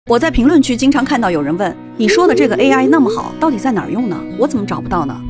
我在评论区经常看到有人问，你说的这个 AI 那么好，到底在哪儿用呢？我怎么找不到呢？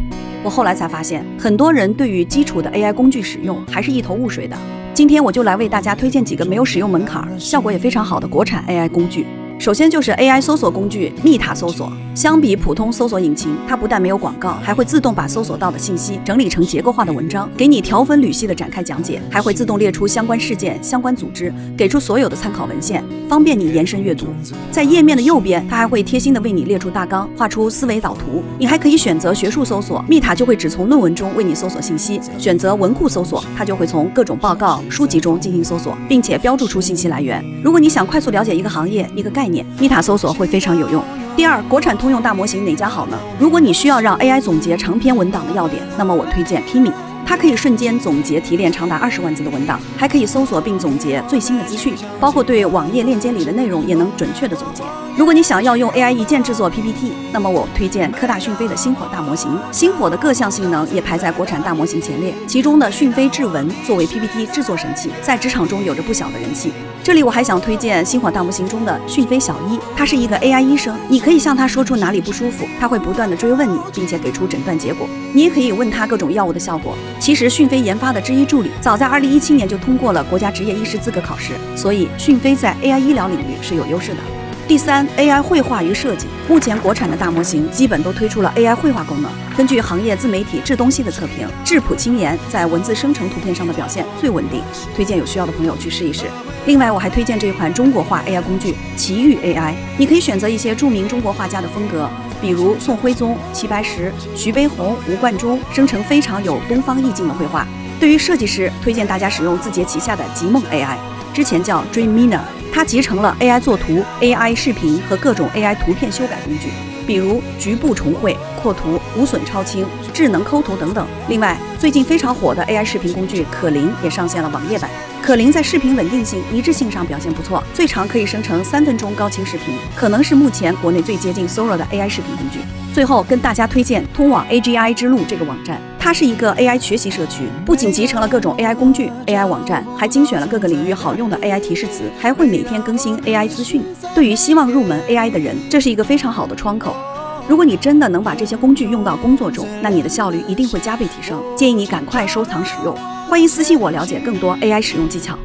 我后来才发现，很多人对于基础的 AI 工具使用还是一头雾水的。今天我就来为大家推荐几个没有使用门槛、效果也非常好的国产 AI 工具。首先就是 AI 搜索工具密塔搜索。相比普通搜索引擎，它不但没有广告，还会自动把搜索到的信息整理成结构化的文章，给你条分缕析的展开讲解，还会自动列出相关事件、相关组织，给出所有的参考文献，方便你延伸阅读。在页面的右边，它还会贴心的为你列出大纲，画出思维导图。你还可以选择学术搜索，密塔就会只从论文中为你搜索信息；选择文库搜索，它就会从各种报告、书籍中进行搜索，并且标注出信息来源。如果你想快速了解一个行业、一个概念，密塔搜索会非常有用。第二，国产通用大模型哪家好呢？如果你需要让 AI 总结长篇文档的要点，那么我推荐 Kimi。它可以瞬间总结提炼长达20万字的文档，还可以搜索并总结最新的资讯，包括对网页链接里的内容也能准确的总结。如果你想要用 AI 一键制作 PPT， 那么我推荐科大讯飞的星火大模型。星火的各项性能也排在国产大模型前列，其中的讯飞智文作为 PPT 制作神器，在职场中有着不小的人气。这里我还想推荐星火大模型中的讯飞小一，他是一个 AI 医生，你可以向他说出哪里不舒服，他会不断的追问你，并且给出诊断结果。你也可以问他各种药物的效果。其实讯飞研发的知医助理早在2017年就通过了国家执业医师资格考试，所以讯飞在 AI 医疗领域是有优势的。第三 ，AI 绘画与设计。目前国产的大模型基本都推出了 AI 绘画功能。根据行业自媒体智东西的测评，质朴轻颜在文字生成图片上的表现最稳定，推荐有需要的朋友去试一试。另外，我还推荐这一款中国画 AI 工具奇遇 AI， 你可以选择一些著名中国画家的风格，比如宋徽宗、齐白石、徐悲鸿、吴冠中，生成非常有东方意境的绘画。对于设计师，推荐大家使用字节旗下的极梦 AI， 之前叫 Dreamina。它集成了 AI 作图、AI 视频和各种 AI 图片修改工具，比如局部重绘、扩图、无损超清、智能抠图等等。另外，最近非常火的 AI 视频工具可伶也上线了网页版。可伶在视频稳定性、一致性上表现不错，最长可以生成3分钟高清视频，可能是目前国内最接近 Sora 的 AI 视频工具。最后跟大家推荐通往 AGI 之路这个网站，它是一个 AI 学习社区，不仅集成了各种 AI 工具、AI 网站，还精选了各个领域好用的 AI 提示词，还会每天更新 AI 资讯。对于希望入门 AI 的人，这是一个非常好的窗口。如果你真的能把这些工具用到工作中，那你的效率一定会加倍提升。建议你赶快收藏使用。欢迎私信我了解更多 AI 使用技巧。